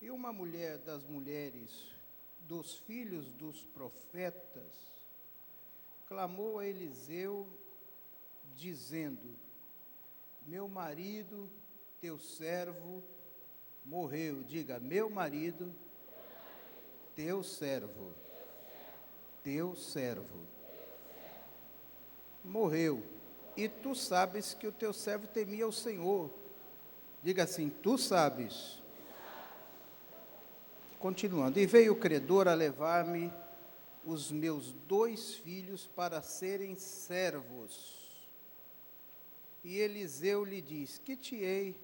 E uma mulher das mulheres dos filhos dos profetas clamou a Eliseu, dizendo: meu marido, teu servo, morreu. Diga, meu marido, teu servo, teu servo, morreu. E tu sabes que o teu servo temia o Senhor. Diga assim, tu sabes. Continuando, e veio o credor a levar-me os meus 2 filhos para serem servos. E Eliseu lhe diz, que te hei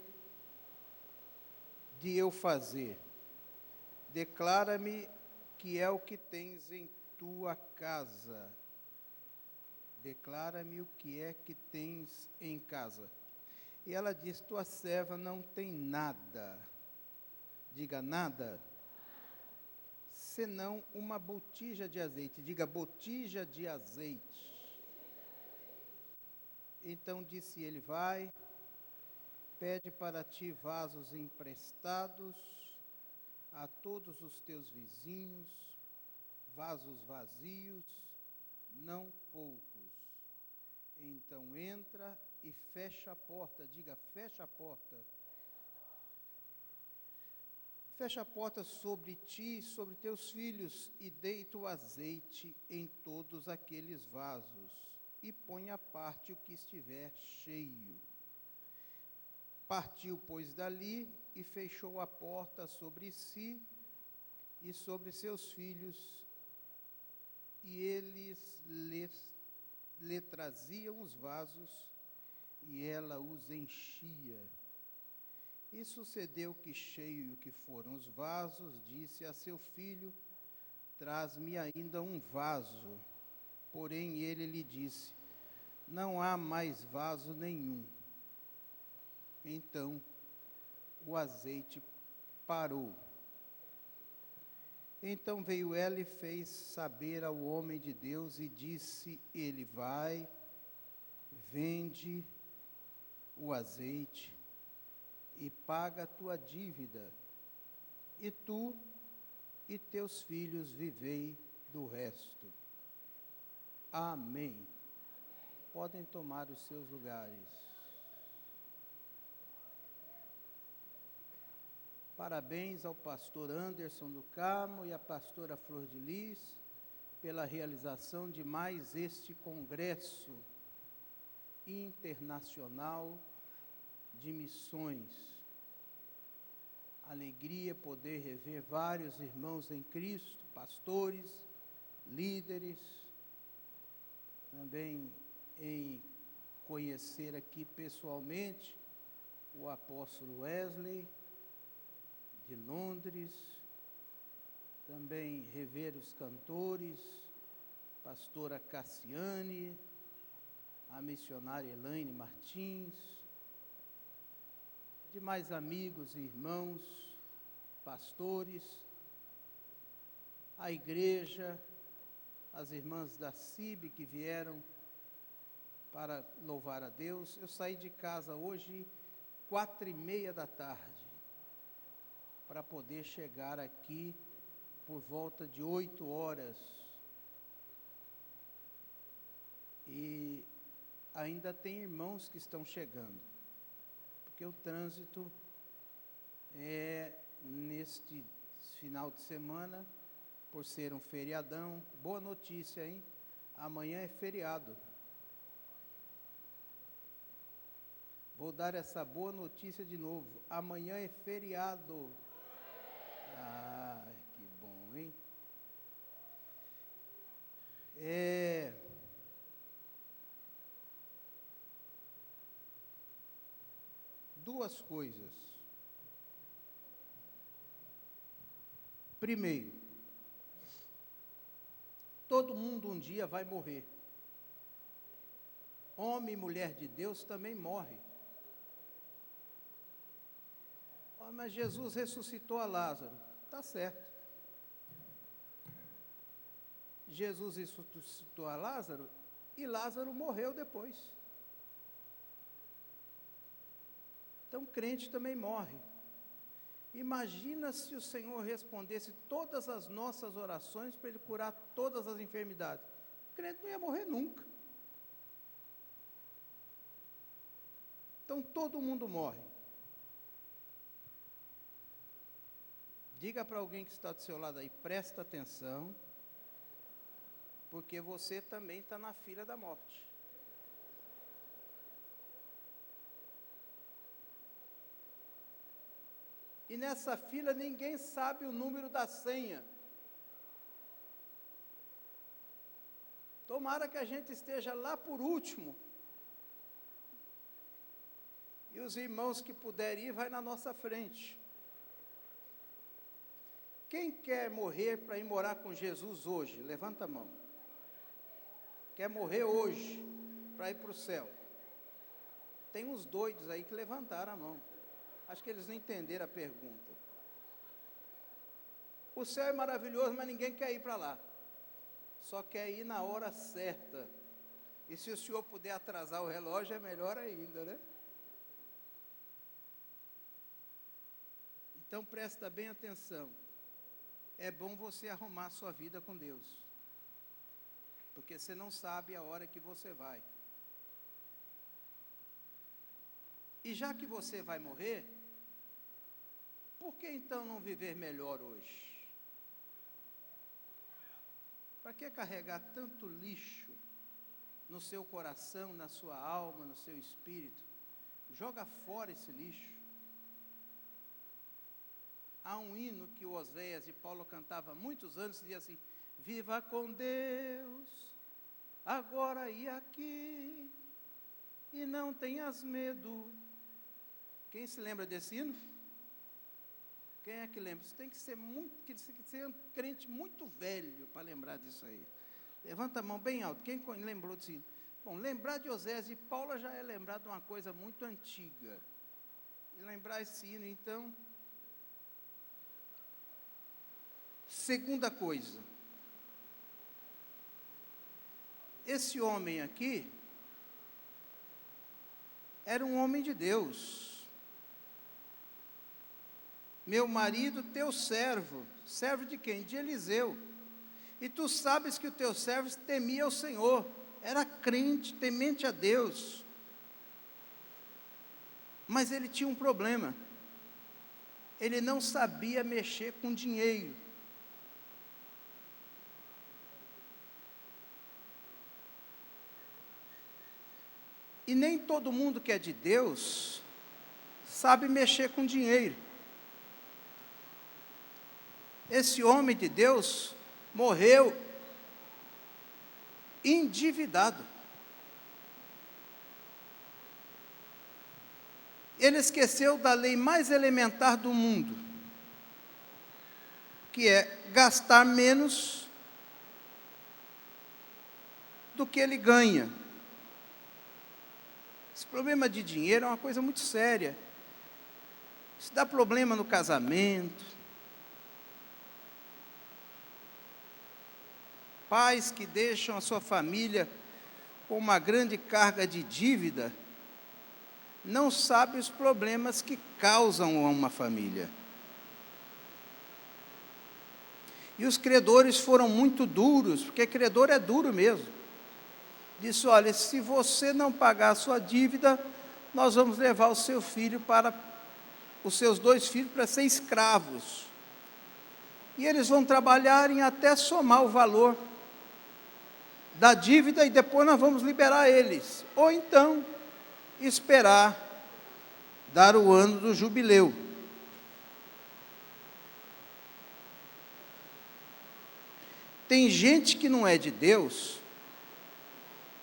de eu fazer? Declara-me que é o que tens em tua casa. Declara-me o que é que tens em casa. E ela diz, tua serva não tem nada. Diga, nada. Senão uma botija de azeite. Diga, botija de azeite. Então disse ele, vai, pede para ti vasos emprestados a todos os teus vizinhos, vasos vazios, não poucos. Então entra e fecha a porta. Diga, fecha a porta. Fecha a porta sobre ti e sobre teus filhos, e deita o azeite em todos aqueles vasos, e põe à parte o que estiver cheio. Partiu, pois, dali, e fechou a porta sobre si e sobre seus filhos, e eles lhe traziam os vasos, e ela os enchia. E sucedeu que, cheio que foram os vasos, disse a seu filho, traz-me ainda um vaso. Porém ele lhe disse, não há mais vaso nenhum. Então o azeite parou. Então veio ela e fez saber ao homem de Deus, e disse ele, vai, vende o azeite, e paga a tua dívida, e tu e teus filhos vivei do resto. Amém. Podem tomar os seus lugares. Parabéns ao pastor Anderson do Carmo e à pastora Flor de Lis pela realização de mais este congresso internacional de missões. Alegria poder rever vários irmãos em Cristo, pastores, líderes, também em conhecer aqui pessoalmente o apóstolo Wesley, de Londres, também rever os cantores, pastora Cassiane, a missionária Elaine Martins, demais amigos e irmãos, pastores, a igreja, as irmãs da CIB que vieram para louvar a Deus. Eu saí de casa hoje 4:30 da tarde, para poder chegar aqui por volta de 8 horas. E ainda tem irmãos que estão chegando, porque o trânsito neste final de semana, por ser um feriadão. Boa notícia, hein? Amanhã é feriado. Vou dar essa boa notícia de novo. Amanhã é feriado. Ah, que bom, hein? Duas coisas. Primeiro, todo mundo um dia vai morrer. Homem e mulher de Deus também morre. Oh, mas Jesus ressuscitou a Lázaro. Está certo. Jesus ressuscitou a Lázaro e Lázaro morreu depois. Então, crente também morre. Imagina se o Senhor respondesse todas as nossas orações para Ele curar todas as enfermidades. O crente não ia morrer nunca. Então todo mundo morre. Diga para alguém que está do seu lado aí, presta atenção, porque você também está na fila da morte. E nessa fila ninguém sabe o número da senha. Tomara que a gente esteja lá por último. E os irmãos que puderem ir, vai na nossa frente. Quem quer morrer para ir morar com Jesus hoje? Levanta a mão. Quer morrer hoje para ir para o céu? Tem uns doidos aí que levantaram a mão. Acho que eles não entenderam a pergunta. O céu é maravilhoso, mas ninguém quer ir para lá. Só quer ir na hora certa. E se o senhor puder atrasar o relógio, é melhor ainda, né? Então presta bem atenção. É bom você arrumar a sua vida com Deus. Porque você não sabe a hora que você vai. E já que você vai morrer, por que então não viver melhor hoje? Para que carregar tanto lixo no seu coração, na sua alma, no seu espírito? Joga fora esse lixo. Há um hino que o Oséias e Paulo cantavam há muitos anos, dizia assim: viva com Deus, agora e aqui, e não tenhas medo. Quem se lembra desse hino? Quem é que lembra? Você tem que ser um crente muito velho para lembrar disso aí. Levanta a mão bem alto. Quem lembrou disso? Bom, lembrar de Oséias e Paulo já é lembrar de uma coisa muito antiga. E lembrar esse hino, então. Segunda coisa. Esse homem aqui era um homem de Deus. Meu marido, teu servo. Servo de quem? De Eliseu. E tu sabes que o teu servo temia o Senhor. Era crente, temente a Deus. Mas ele tinha um problema. Ele não sabia mexer com dinheiro. E nem todo mundo que é de Deus sabe mexer com dinheiro. Esse homem de Deus morreu endividado. Ele esqueceu da lei mais elementar do mundo, que é gastar menos do que ele ganha. Esse problema de dinheiro é uma coisa muito séria. Isso dá problema no casamento. Pais que deixam a sua família com uma grande carga de dívida, não sabem os problemas que causam a uma família. E os credores foram muito duros, porque credor é duro mesmo. Disse: olha, se você não pagar a sua dívida, nós vamos levar os seus 2 filhos para ser escravos. E eles vão trabalhar em até somar o valor da dívida e depois nós vamos liberar eles. Ou então, esperar dar o ano do jubileu. Tem gente que não é de Deus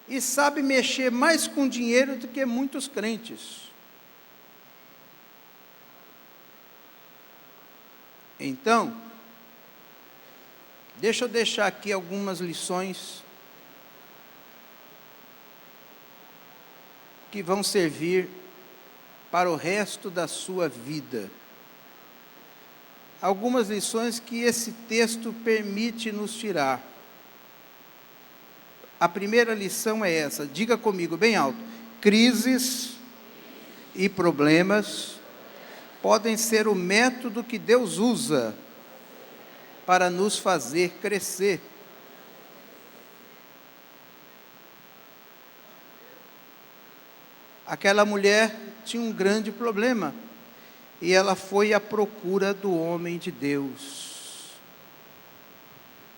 e sabe mexer mais com dinheiro do que muitos crentes. Então, deixa eu deixar aqui algumas lições que vão servir para o resto da sua vida. Algumas lições que esse texto permite nos tirar. A primeira lição é essa, diga comigo bem alto: crises e problemas podem ser o método que Deus usa para nos fazer crescer. Aquela mulher tinha um grande problema e ela foi à procura do homem de Deus.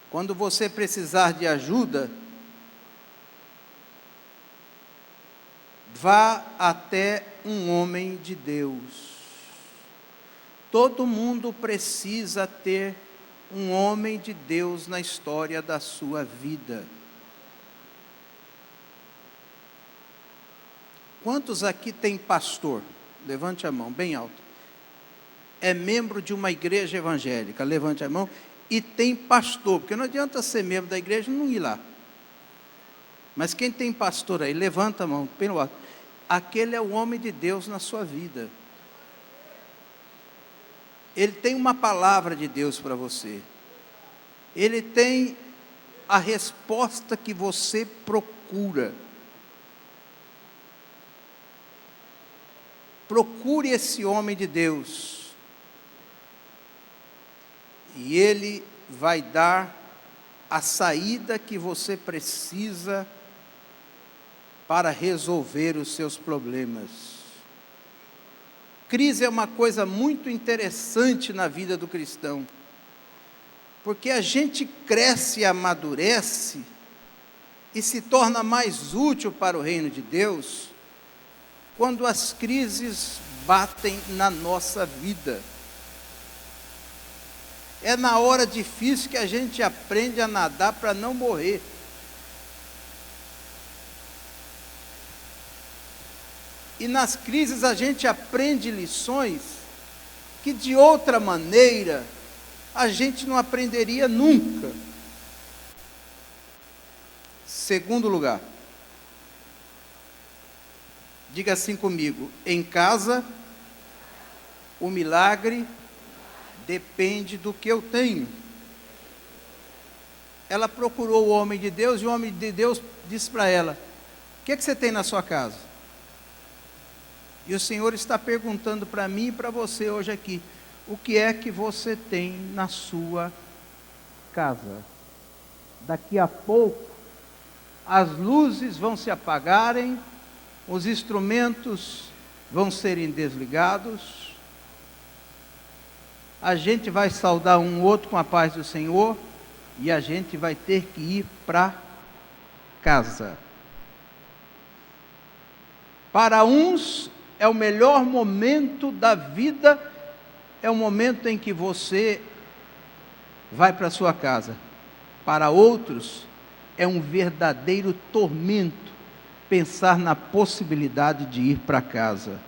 Quando você precisar de ajuda, vá até um homem de Deus. Todo mundo precisa ter um homem de Deus na história da sua vida. Quantos aqui tem pastor? Levante a mão, bem alto. É membro de uma igreja evangélica, levante a mão. E tem pastor, porque não adianta ser membro da igreja e não ir lá. Mas quem tem pastor aí, levanta a mão, pelo alto. Aquele é o homem de Deus na sua vida. Ele tem uma palavra de Deus para você. Ele tem a resposta que você procura. Procure esse homem de Deus. E ele vai dar a saída que você precisa para resolver os seus problemas. Crise é uma coisa muito interessante na vida do cristão, porque a gente cresce e amadurece e se torna mais útil para o reino de Deus quando as crises batem na nossa vida. É na hora difícil que a gente aprende a nadar para não morrer. E nas crises a gente aprende lições que de outra maneira a gente não aprenderia nunca. Segundo lugar, diga assim comigo: em casa, o milagre depende do que eu tenho. Ela procurou o homem de Deus e o homem de Deus disse para ela: o que é que você tem na sua casa? E o Senhor está perguntando para mim e para você hoje aqui: o que é que você tem na sua casa? Daqui a pouco, as luzes vão se apagarem, os instrumentos vão serem desligados, a gente vai saudar um outro com a paz do Senhor e a gente vai ter que ir para casa. Para uns é o melhor momento da vida, é o momento em que você vai para a sua casa. Para outros, é um verdadeiro tormento pensar na possibilidade de ir para casa.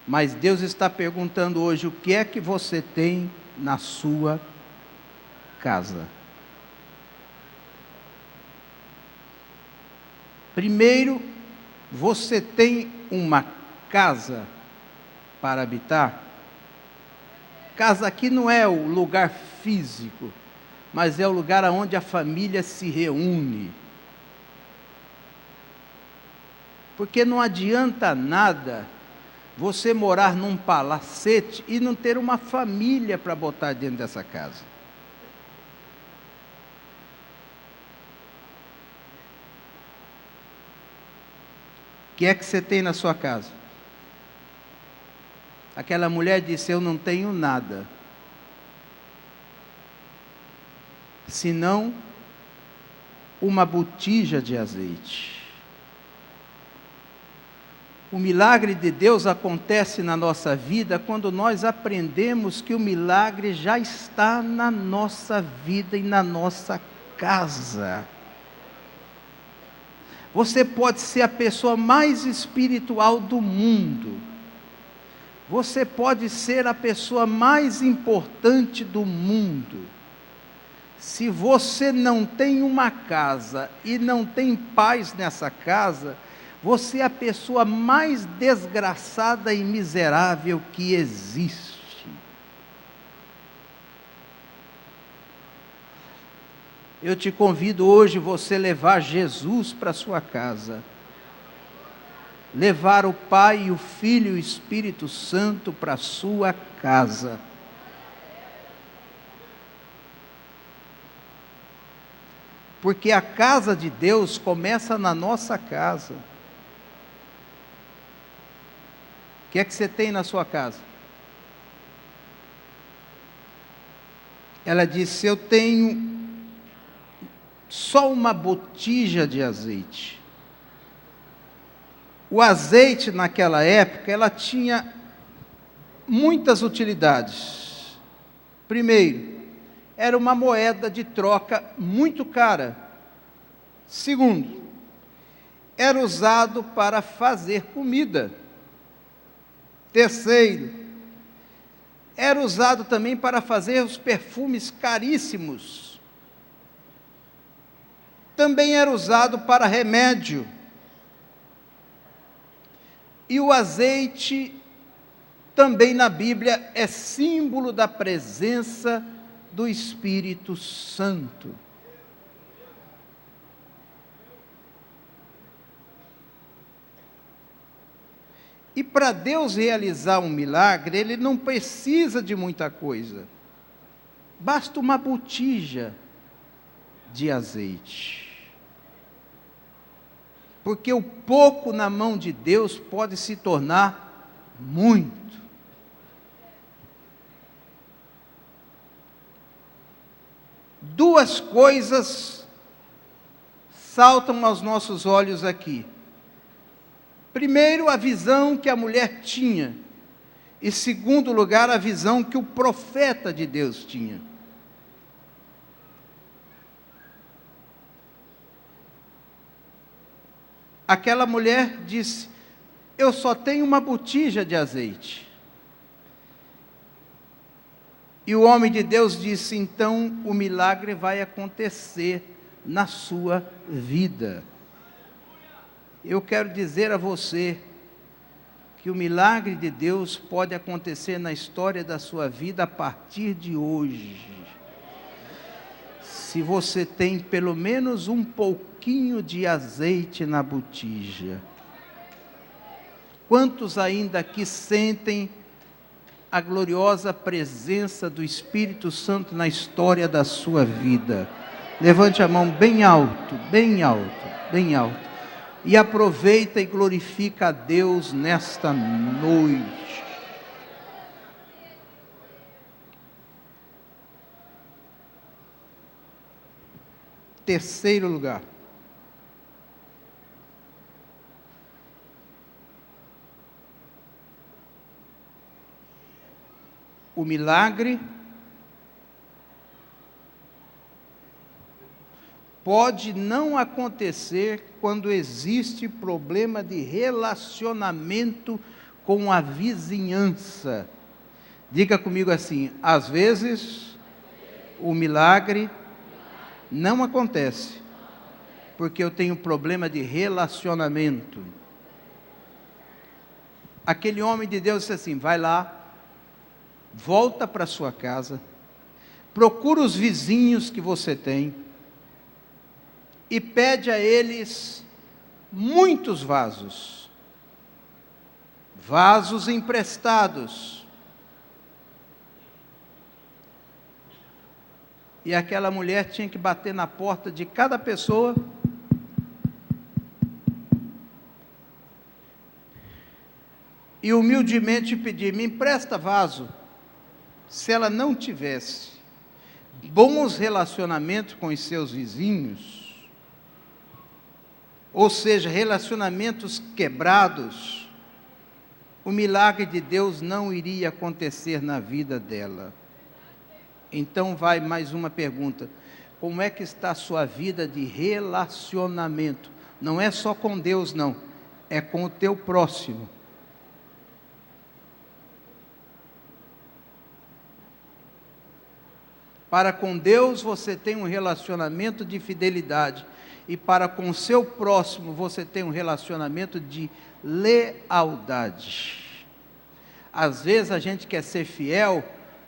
Mas Deus está perguntando hoje: o que é que você tem na sua casa? Primeiro, você tem uma casa para habitar? Casa aqui não é o lugar físico, mas é o lugar onde a família se reúne. Porque não adianta nada você morar num palacete e não ter uma família para botar dentro dessa casa. O que é que você tem na sua casa? Aquela mulher disse: eu não tenho nada, senão uma botija de azeite. O milagre de Deus acontece na nossa vida quando nós aprendemos que o milagre já está na nossa vida e na nossa casa. Você pode ser a pessoa mais espiritual do mundo. Você pode ser a pessoa mais importante do mundo. Se você não tem uma casa e não tem paz nessa casa, você é a pessoa mais desgraçada e miserável que existe. Eu te convido hoje você levar Jesus para a sua casa. levar o Pai, e o Filho e o Espírito Santo para a sua casa. Porque a casa de Deus começa na nossa casa. O que é que você tem na sua casa? Ela disse: eu tenho só uma botija de azeite. O azeite naquela época, ela tinha muitas utilidades. Primeiro, era uma moeda de troca muito cara. Segundo, era usado para fazer comida. Terceiro, era usado também para fazer os perfumes caríssimos. Também era usado para remédio. E o azeite, também na Bíblia, é símbolo da presença do Espírito Santo. E para Deus realizar um milagre, Ele não precisa de muita coisa. Basta uma botija de azeite. Porque o pouco na mão de Deus pode se tornar muito. Duas coisas saltam aos nossos olhos aqui. Primeiro, a visão que a mulher tinha. E segundo lugar, a visão que o profeta de Deus tinha. Aquela mulher disse: eu só tenho uma botija de azeite. E o homem de Deus disse: então o milagre vai acontecer na sua vida. Eu quero dizer a você que o milagre de Deus pode acontecer na história da sua vida a partir de hoje. Se você tem pelo menos um pouquinho de azeite na botija. Quantos ainda aqui sentem a gloriosa presença do Espírito Santo na história da sua vida? Levante a mão bem alto, bem alto, bem alto. E aproveita e glorifica a Deus nesta noite. Terceiro lugar. O milagre pode não acontecer quando existe problema de relacionamento com a vizinhança. Diga comigo assim: às vezes o milagre não acontece porque eu tenho problema de relacionamento. Aquele homem de Deus disse assim: vai lá, volta para sua casa, procura os vizinhos que você tem e pede a eles muitos vasos emprestados. E aquela mulher tinha que bater na porta de cada pessoa e humildemente pedir: me empresta vaso. Se ela não tivesse bons relacionamentos com os seus vizinhos, ou seja, relacionamentos quebrados, o milagre de Deus não iria acontecer na vida dela. Então vai mais uma pergunta: como é que está a sua vida de relacionamento? Não é só com Deus, não, é com o teu próximo. Para com Deus você tem um relacionamento de fidelidade, e para com o seu próximo você tem um relacionamento de lealdade. Às vezes a gente quer ser fiel,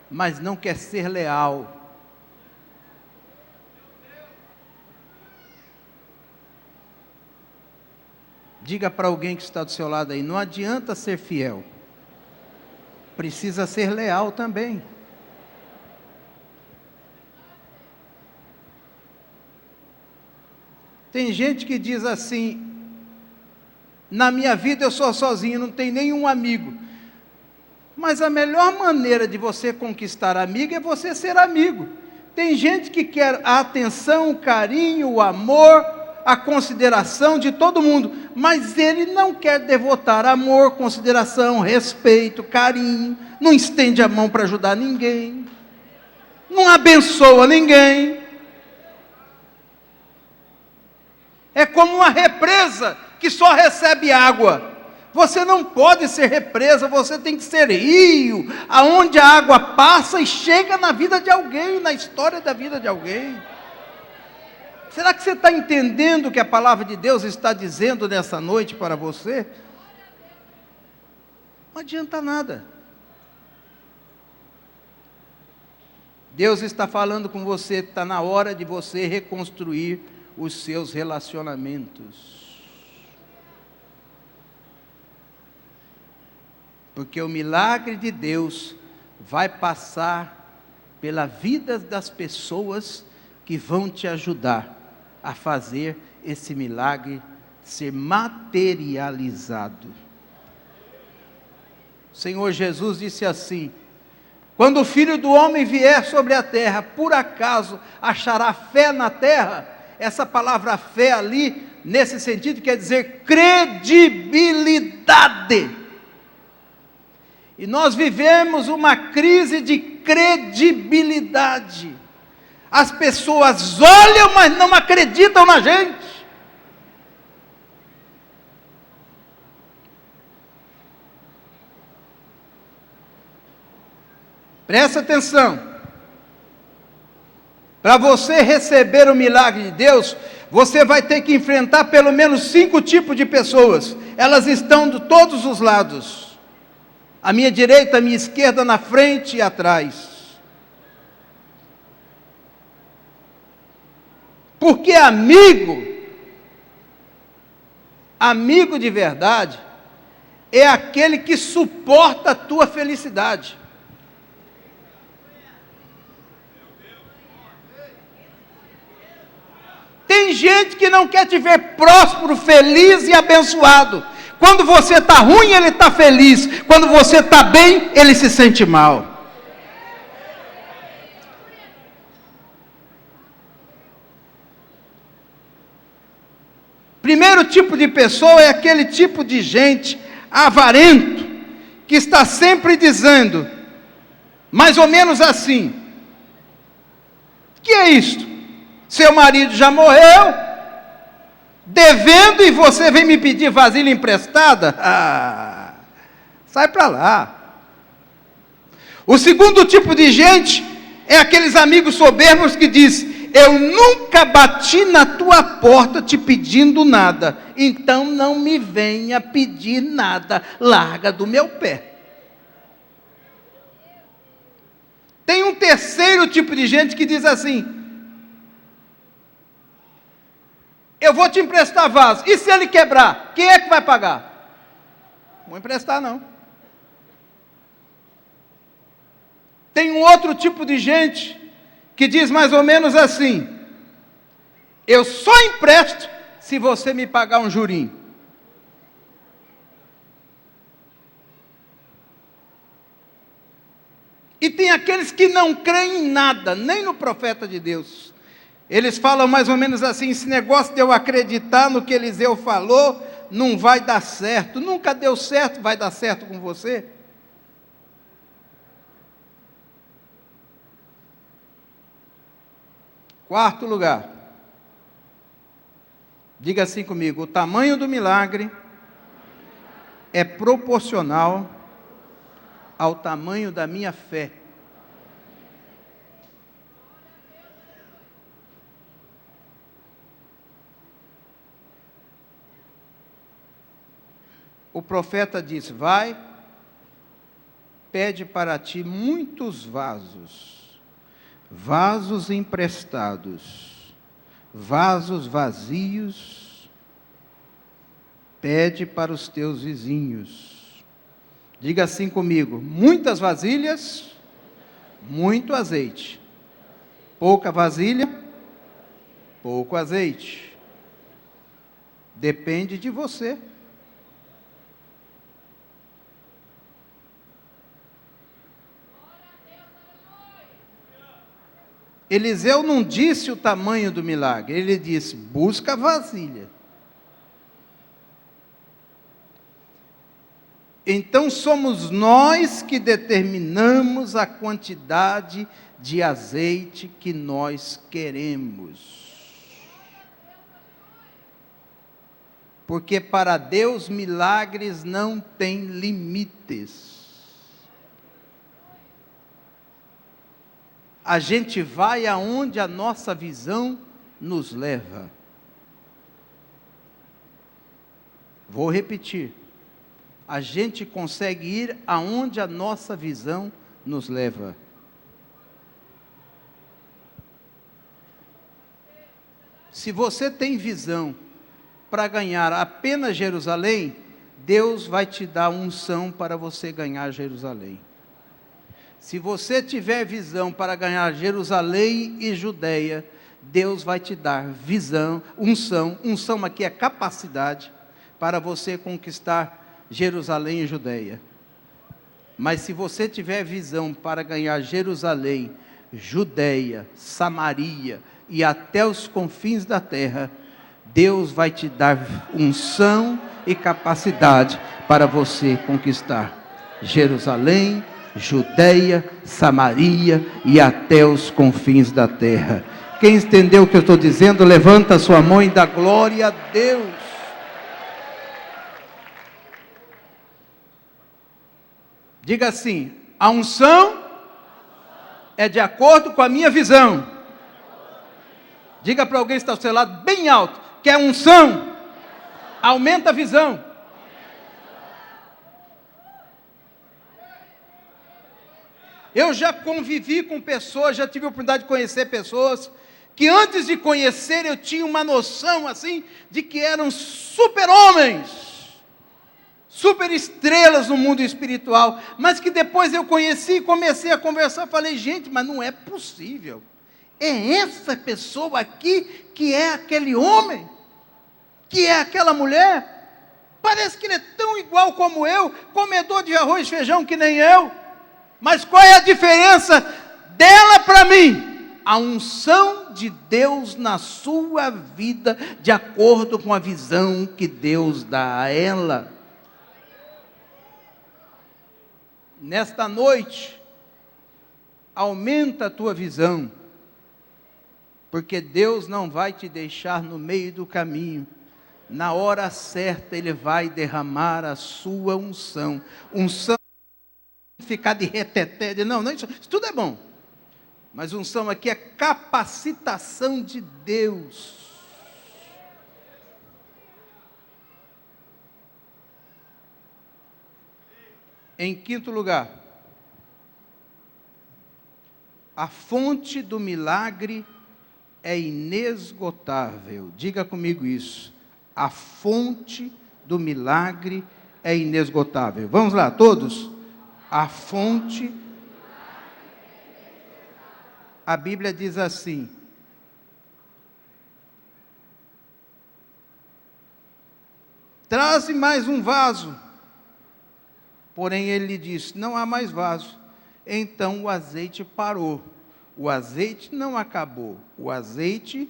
mas não quer ser leal. Diga para alguém que está do seu lado aí, não adianta ser fiel. Precisa ser leal também. Tem gente que diz assim, na minha vida eu sou sozinho, não tenho nenhum amigo. Mas a melhor maneira de você conquistar amigo é você ser amigo. Tem gente que quer a atenção, o carinho, o amor, a consideração de todo mundo, mas ele não quer devotar amor, consideração, respeito, carinho, não estende a mão para ajudar ninguém, não abençoa ninguém. É como uma represa que só recebe água. Você não pode ser represa, você tem que ser rio, aonde a água passa e chega na vida de alguém, na história da vida de alguém. Será que você está entendendo o que a palavra de Deus está dizendo nessa noite para você? Não adianta nada. Deus está falando com você, está na hora de você reconstruir os seus relacionamentos. Porque o milagre de Deus vai passar pela vida das pessoas que vão te ajudar a fazer esse milagre ser materializado. O Senhor Jesus disse assim: quando o Filho do Homem vier sobre a terra, por acaso achará fé na terra? Essa palavra fé ali, nesse sentido, quer dizer credibilidade. E nós vivemos uma crise de credibilidade. As pessoas olham, mas não acreditam na gente. Presta atenção. Para você receber o milagre de Deus, você vai ter que enfrentar pelo menos 5 tipos de pessoas. Elas estão de todos os lados. À minha direita, à minha esquerda, na frente e atrás. Porque amigo de verdade, é aquele que suporta a tua felicidade. Tem gente que não quer te ver próspero, feliz e abençoado. Quando você está ruim, ele está feliz. Quando você está bem, ele se sente mal. Primeiro tipo de pessoa é aquele tipo de gente avarento, que está sempre dizendo, mais ou menos assim: que é isto? Seu marido já morreu, devendo, e você vem me pedir vasilha emprestada? Ah, sai para lá. O segundo tipo de gente é aqueles amigos soberbos que diz: eu nunca bati na tua porta te pedindo nada, então não me venha pedir nada, larga do meu pé. Tem um terceiro tipo de gente que diz assim: eu vou te emprestar vaso, e se ele quebrar, quem é que vai pagar? Não vou emprestar não. Tem um outro tipo de gente que diz mais ou menos assim: eu só empresto se você me pagar um jurinho. E tem aqueles que não creem em nada, nem no profeta de Deus. Eles falam mais ou menos assim: esse negócio de eu acreditar no que Eliseu falou, não vai dar certo. Nunca deu certo, vai dar certo com você? Quarto lugar. Diga assim comigo: o tamanho do milagre é proporcional ao tamanho da minha fé. O profeta diz: vai, pede para ti muitos vasos, vasos emprestados, vasos vazios, Pede para os teus vizinhos. Diga assim comigo: muitas vasilhas, muito azeite. Pouca vasilha, pouco azeite. Depende de você. Eliseu não disse o tamanho do milagre, ele disse: busca a vasilha. Então somos nós que determinamos a quantidade de azeite que nós queremos. Porque para Deus milagres não têm limites. A gente vai aonde a nossa visão nos leva. Vou repetir. A gente consegue ir aonde a nossa visão nos leva. Se você tem visão para ganhar apenas Jerusalém, Deus vai te dar unção para você ganhar Jerusalém. Se você tiver visão para ganhar Jerusalém e Judeia, Deus vai te dar visão, unção aqui é capacidade para você conquistar Jerusalém e Judeia. Mas se você tiver visão para ganhar Jerusalém, Judeia, Samaria e até os confins da terra, Deus vai te dar unção e capacidade para você conquistar Jerusalém, Judeia, Samaria e até os confins da terra. Quem entendeu o que eu estou dizendo, levanta a sua mão e dá glória a Deus. Diga assim: a unção é de acordo com a minha visão. Diga para alguém que está ao seu lado bem alto, que a unção aumenta a visão. Eu já convivi com pessoas, já tive a oportunidade de conhecer pessoas, que antes de conhecer eu tinha uma noção assim, de que eram super-homens, super-estrelas no mundo espiritual, mas que depois eu conheci e comecei a conversar, falei: gente, mas não é possível, é essa pessoa aqui que é aquele homem, que é aquela mulher, parece que ele é tão igual como eu, comedor de arroz e feijão que nem eu, mas qual é a diferença dela para mim? A unção de Deus na sua vida, de acordo com a visão que Deus dá a ela. Nesta noite, aumenta a tua visão, porque Deus não vai te deixar no meio do caminho. Na hora certa Ele vai derramar a sua unção. Unção, ficar de reteté, não, isso tudo é bom. Mas unção aqui é capacitação de Deus. Em quinto lugar, a fonte do milagre é inesgotável. Diga comigo isso. A fonte do milagre é inesgotável. Vamos lá, todos? A fonte, a Bíblia diz assim: traze mais um vaso. Porém ele lhe disse: não há mais vaso. Então o azeite parou. O azeite não acabou. O azeite.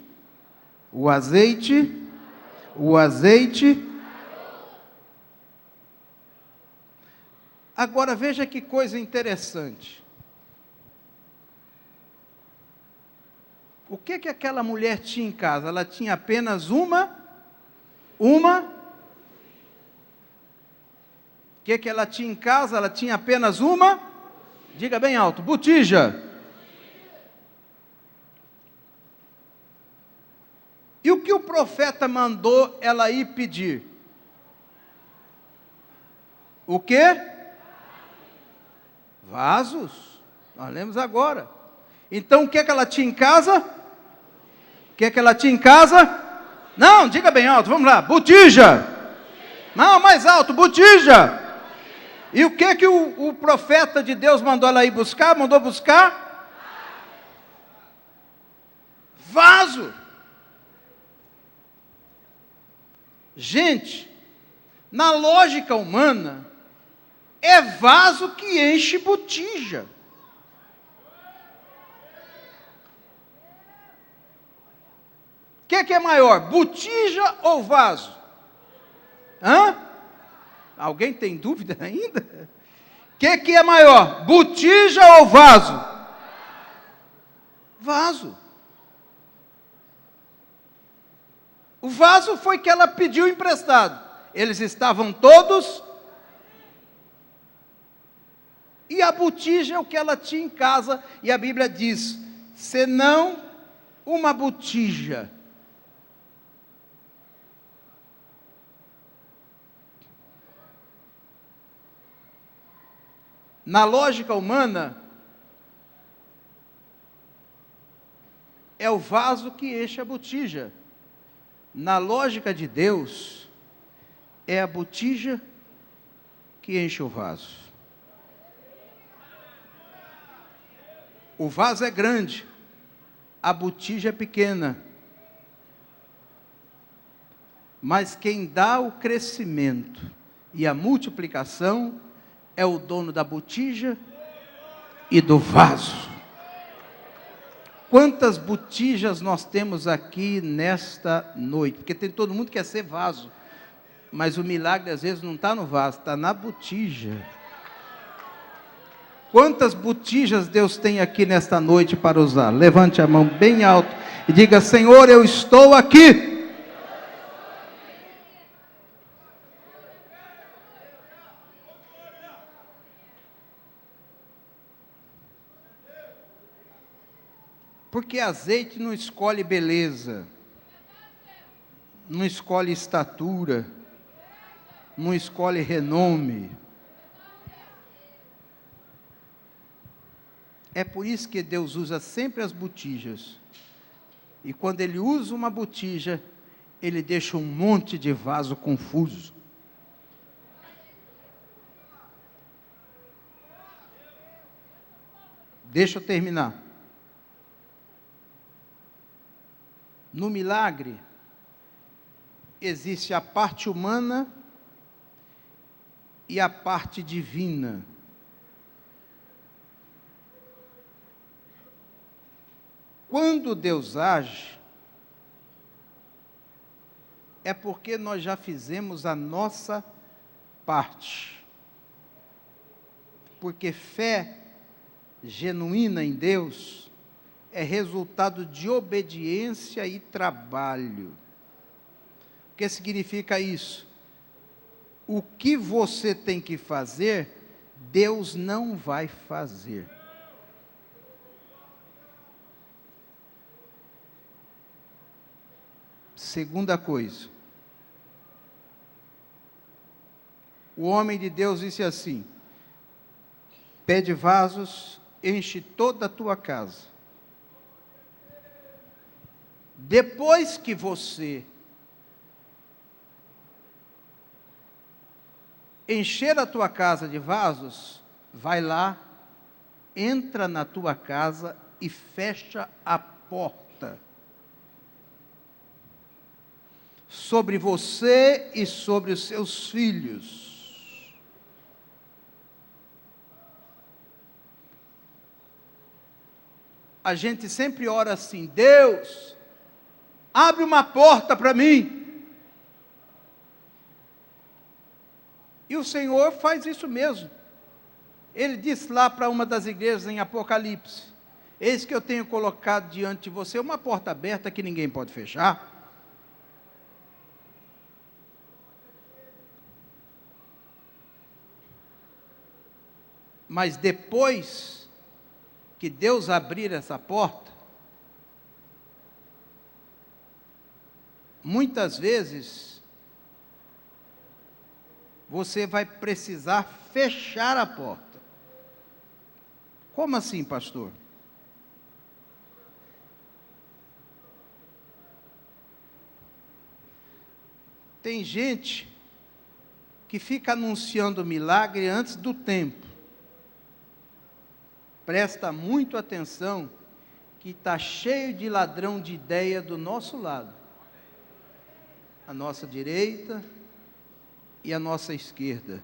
Agora veja que coisa interessante. O que aquela mulher tinha em casa? Ela tinha apenas uma. O que ela tinha em casa? Ela tinha apenas uma. Diga bem alto: botija. E o que o profeta mandou ela ir pedir? O quê? Vasos. Nós lemos agora. Então o que ela tinha em casa? O que ela tinha em casa? Não, diga bem alto, vamos lá. Botija. Não, mais alto, botija. E o que o profeta de Deus mandou ela ir buscar? Mandou buscar? Vaso. Gente, na lógica humana, é vaso que enche botija. O que é maior, botija ou vaso? Hã? Alguém tem dúvida ainda? O que é maior, botija ou vaso? Vaso. O vaso foi que ela pediu emprestado. Eles estavam todos. E a botija é o que ela tinha em casa. E a Bíblia diz, senão uma botija. Na lógica humana, é o vaso que enche a botija. Na lógica de Deus, é a botija que enche o vaso. O vaso é grande, a botija é pequena. Mas quem dá o crescimento e a multiplicação é o dono da botija e do vaso. Quantas botijas nós temos aqui nesta noite? Porque tem todo mundo que quer ser vaso. Mas o milagre às vezes não está no vaso, está na botija. Quantas botijas Deus tem aqui nesta noite para usar? Levante a mão bem alto e diga, Senhor, eu estou aqui. Porque azeite não escolhe beleza, não escolhe estatura, não escolhe renome. É por isso que Deus usa sempre as botijas. E quando Ele usa uma botija, Ele deixa um monte de vaso confuso. Deixa eu terminar. No milagre, existe a parte humana e a parte divina. Quando Deus age, é porque nós já fizemos a nossa parte. Porque fé genuína em Deus é resultado de obediência e trabalho. O que significa isso? O que você tem que fazer, Deus não vai fazer. Segunda coisa, o homem de Deus disse assim, pede vasos, enche toda a tua casa. Depois que você encher a tua casa de vasos, vai lá, entra na tua casa e fecha a porta. Sobre você e sobre os seus filhos. A gente sempre ora assim, Deus, abre uma porta para mim. E o Senhor faz isso mesmo. Ele disse lá para uma das igrejas em Apocalipse, eis que eu tenho colocado diante de você uma porta aberta que ninguém pode fechar. Mas depois que Deus abrir essa porta, muitas vezes, você vai precisar fechar a porta. Como assim, pastor? Tem gente que fica anunciando milagre antes do tempo. Presta muito atenção, que está cheio de ladrão de ideia do nosso lado. A nossa direita e a nossa esquerda.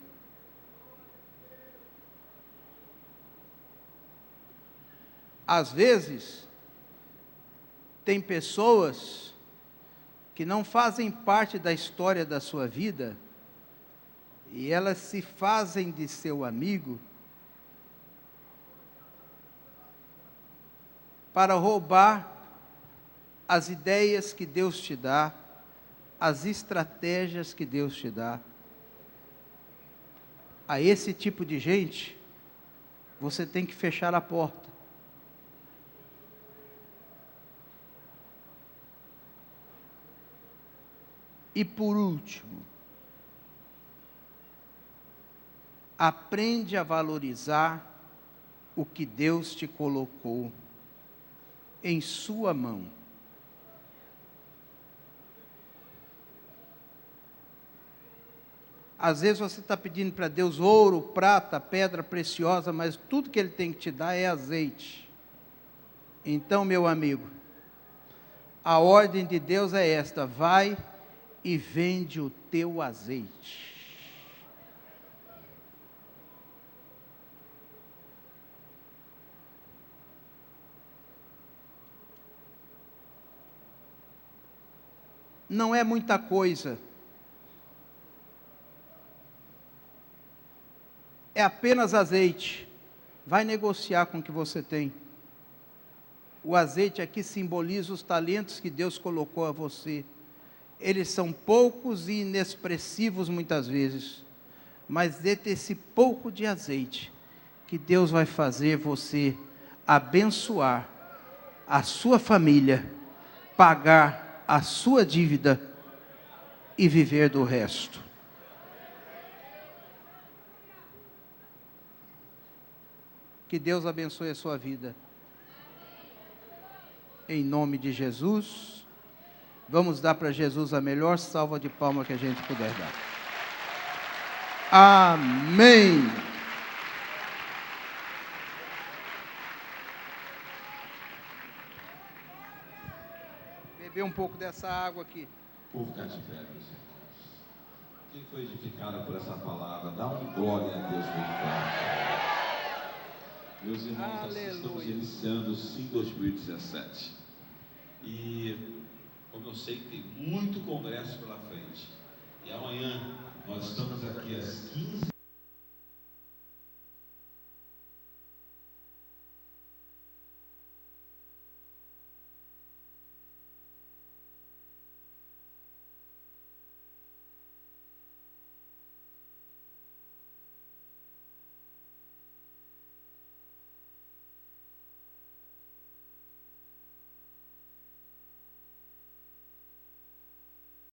Às vezes, tem pessoas que não fazem parte da história da sua vida, e elas se fazem de seu amigo para roubar as ideias que Deus te dá, as estratégias que Deus te dá. A esse tipo de gente, você tem que fechar a porta. E por último, aprende a valorizar o que Deus te colocou em sua mão. Às vezes você está pedindo para Deus ouro, prata, pedra preciosa, mas tudo que Ele tem que te dar é azeite. Então, meu amigo, a ordem de Deus é esta: vai e vende o teu azeite. Não é muita coisa. É apenas azeite. Vai negociar com o que você tem. O azeite aqui simboliza os talentos que Deus colocou a você. Eles são poucos e inexpressivos muitas vezes, mas desse pouco de azeite, que Deus vai fazer você abençoar a sua família, pagar a sua dívida e viver do resto. Que Deus abençoe a sua vida. Em nome de Jesus. Vamos dar para Jesus a melhor salva de palmas que a gente puder dar. Amém. Beber um pouco dessa água aqui. Por ficar de pé, meus irmãos. Quem foi edificado por essa palavra, dá um glória a Deus bem forte. Meus irmãos, assim estamos iniciando sim 2017. E como eu sei que tem muito congresso pela frente, e amanhã nós estamos aqui às 15h.